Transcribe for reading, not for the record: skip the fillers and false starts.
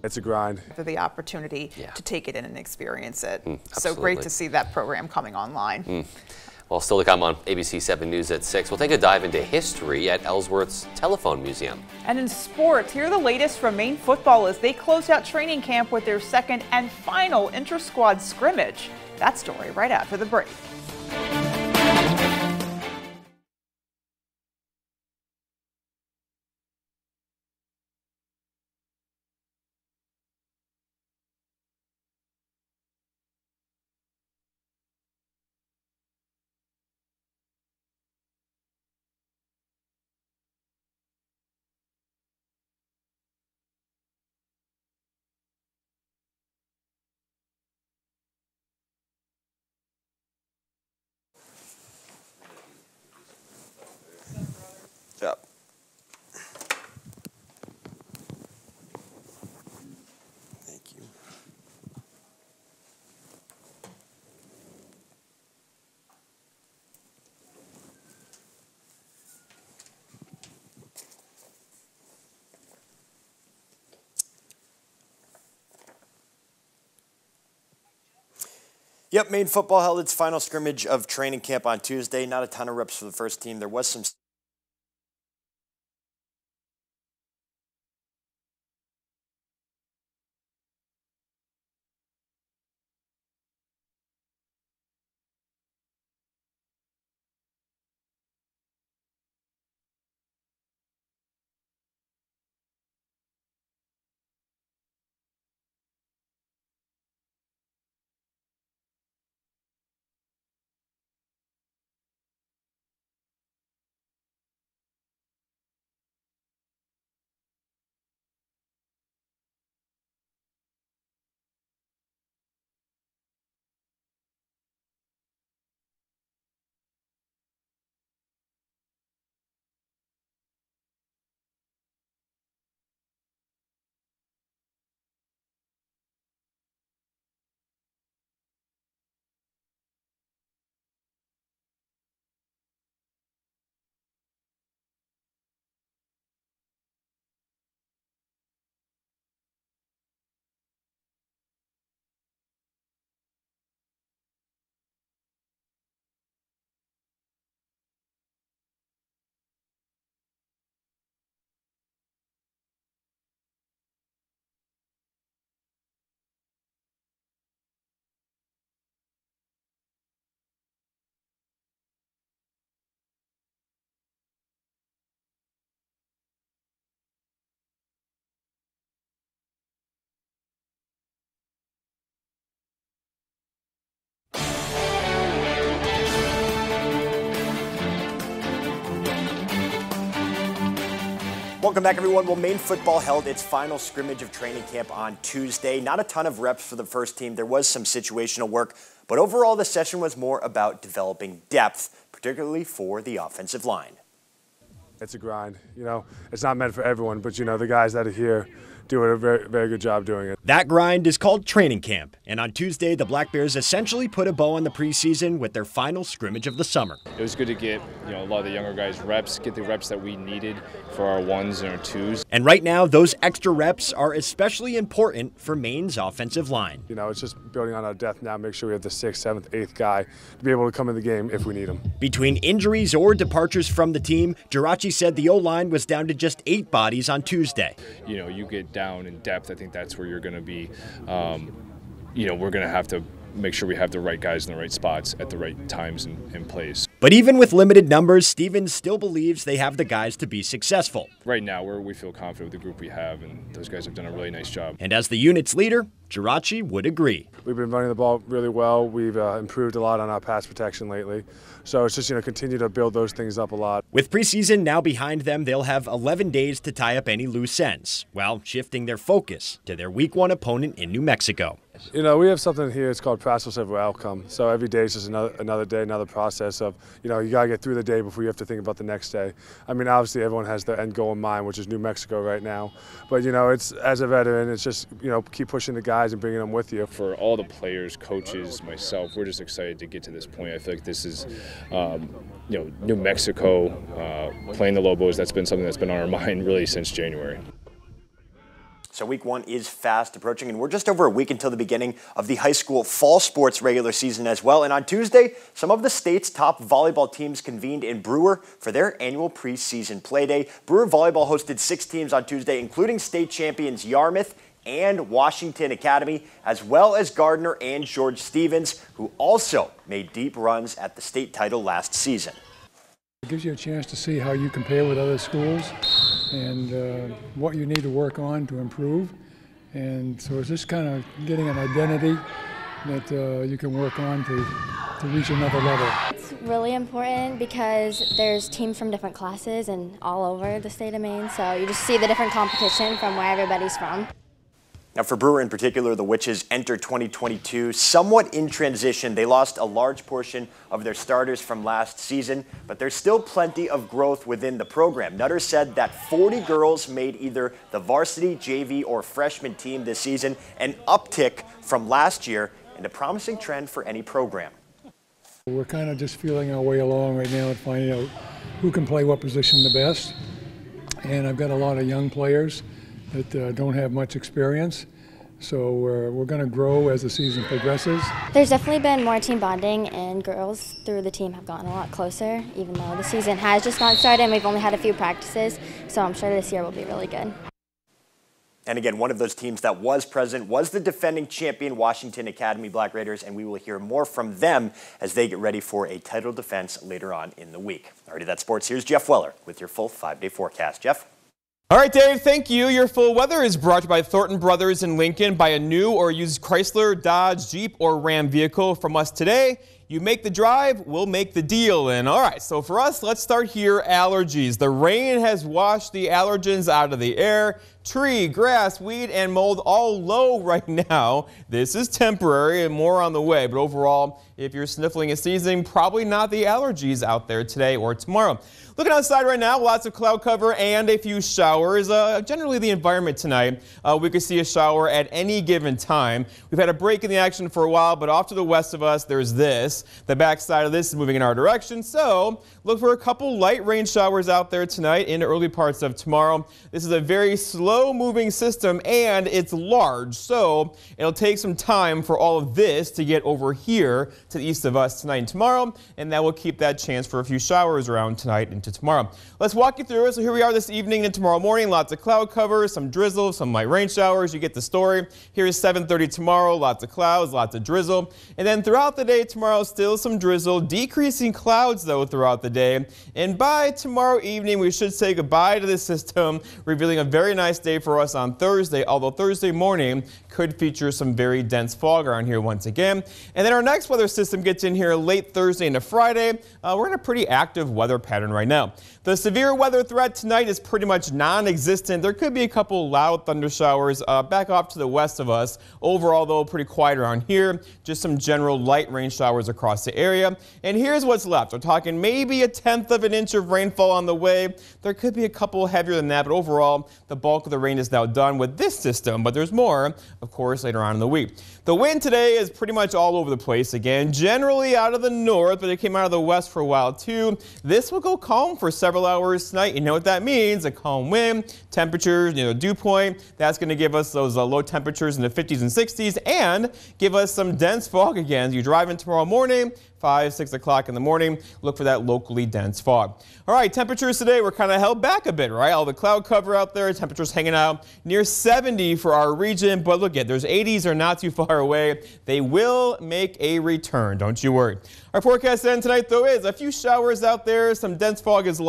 It's a grind. For the opportunity to take it in and experience it. So Absolutely. great to see that program coming online. Well, still to come on ABC 7 News at 6. We'll take a dive into history at Ellsworth's Telephone Museum. And in sports, here are the latest from Maine football as they closed out training camp with their second and final inter-squad scrimmage. That story right after the break. Yep. Thank you. Yep, Maine football held its final scrimmage of training camp on Tuesday. Not a ton of reps for the first team. There was some Welcome back, everyone. Well, Maine football held its final scrimmage of training camp on Tuesday. Not a ton of reps for the first team. There was some situational work, but overall the session was more about developing depth, particularly for the offensive line. It's a grind. You know, it's not meant for everyone, but, you know, the guys that are here do a very, very good job doing it. That grind is called training camp, and on Tuesday, the Black Bears essentially put a bow on the preseason with their final scrimmage of the summer. It was good to get, a lot of the younger guys reps, get the reps that we needed for our ones and our twos. And right now, those extra reps are especially important for Maine's offensive line. You know, it's just building on our depth now, make sure we have the 6th, 7th, 8th guy to be able to come in the game if we need him. Between injuries or departures from the team, Geraci said the O-line was down to just 8 bodies on Tuesday. You get down in depth, I think that's where you're going to be, we're going to have to make sure we have the right guys in the right spots at the right times and plays. But even with limited numbers, Stevens still believes they have the guys to be successful. Right now, we feel confident with the group we have, and those guys have done a really nice job. And as the unit's leader, Geraci would agree. We've been running the ball really well. We've improved a lot on our pass protection lately. So it's just, continue to build those things up a lot. With preseason now behind them, they'll have 11 days to tie up any loose ends, while shifting their focus to their Week 1 opponent in New Mexico. We have something here, it's called process over outcome. So every day is just another day, another process of, you got to get through the day before you have to think about the next day. I mean, obviously everyone has their end goal in mind, which is New Mexico right now. But, it's, as a veteran, it's just, keep pushing the guys and bringing them with you. For all the players, coaches, myself, we're just excited to get to this point. I feel like this is, New Mexico, playing the Lobos, that's been something that's been on our mind really since January. So week 1 is fast approaching, and we're just over a week until the beginning of the high school fall sports regular season as well. And on Tuesday, some of the state's top volleyball teams convened in Brewer for their annual preseason play day. Brewer volleyball hosted 6 teams on Tuesday, including state champions Yarmouth and Washington Academy, as well as Gardner and George Stevens, who also made deep runs at the state title last season. It gives you a chance to see how you compare with other schools and what you need to work on to improve. And so it's just kind of getting an identity that you can work on to reach another level. It's really important because there's teams from different classes and all over the state of Maine, so you just see the different competition from where everybody's from. Now for Brewer in particular, the Witches enter 2022 somewhat in transition. They lost a large portion of their starters from last season, but there's still plenty of growth within the program. Nutter said that 40 girls made either the varsity, JV, or freshman team this season, an uptick from last year and a promising trend for any program. We're kind of just feeling our way along right now and finding out who can play what position the best. And I've got a lot of young players that don't have much experience, so we're going to grow as the season progresses. There's definitely been more team bonding, and girls through the team have gotten a lot closer, even though the season has just gotten started and we've only had a few practices, so I'm sure this year will be really good. And again, one of those teams that was present was the defending champion Washington Academy Black Raiders, and we will hear more from them as they get ready for a title defense later on in the week. Alrighty, that's sports. Here's Jeff Weller with your full 5-day forecast. Jeff? All right, Dave, thank you. Your full weather is brought to you by Thornton Brothers in Lincoln. Buy a new or used Chrysler, Dodge, Jeep, or Ram vehicle from us today. You make the drive, we'll make the deal. And all right, so for us, let's start here. Allergies. The rain has washed the allergens out of the air. Tree, grass, weed, and mold all low right now. This is temporary and more on the way. But overall, if you're sniffling and sneezing, probably not the allergies out there today or tomorrow. Looking outside right now, lots of cloud cover and a few showers. Generally the environment tonight, we could see a shower at any given time. We've had a break in the action for a while, but off to the west of us, there's this. The backside of this is moving in our direction, so look for a couple light rain showers out there tonight in the early parts of tomorrow. This is a very slow moving system and it's large, so it'll take some time for all of this to get over here to the east of us tonight and tomorrow, and that will keep that chance for a few showers around tonight into tomorrow. Let's walk you through it. So here we are this evening and tomorrow morning. Lots of cloud cover, some drizzle, some light rain showers. You get the story. Here's 7:30 tomorrow. Lots of clouds, lots of drizzle. And then throughout the day tomorrow, still some drizzle. Decreasing clouds, though, throughout the day. And by tomorrow evening, we should say goodbye to this system, revealing a very nice day for us on Thursday, although Thursday morning could feature some very dense fog around here once again. And then our next weather system gets in here late Thursday into Friday. We're in a pretty active weather pattern right now. The severe weather threat tonight is pretty much non-existent. There could be a couple loud thunder showers back off to the west of us. Overall, though, pretty quiet around here. Just some general light rain showers across the area. And here's what's left. We're talking maybe 1/10 of an inch of rainfall on the way. There could be a couple heavier than that, but overall, the bulk of the rain is now done with this system. But there's more, of course, later on in the week. The wind today is pretty much all over the place again, generally out of the north, but it came out of the west for a while too. This will go calm for several hours tonight. You know what that means, a calm wind, temperatures, dew point. That's going to give us those low temperatures in the 50s and 60s and give us some dense fog again. As you drive in tomorrow morning, 5, 6 o'clock in the morning, look for that locally dense fog. All right, temperatures today were kind of held back a bit, right? All the cloud cover out there, temperatures hanging out near 70 for our region. But look at, those 80s are not too far away. They will make a return, don't you worry. Our forecast then tonight, though, is a few showers out there. Some dense fog is likely.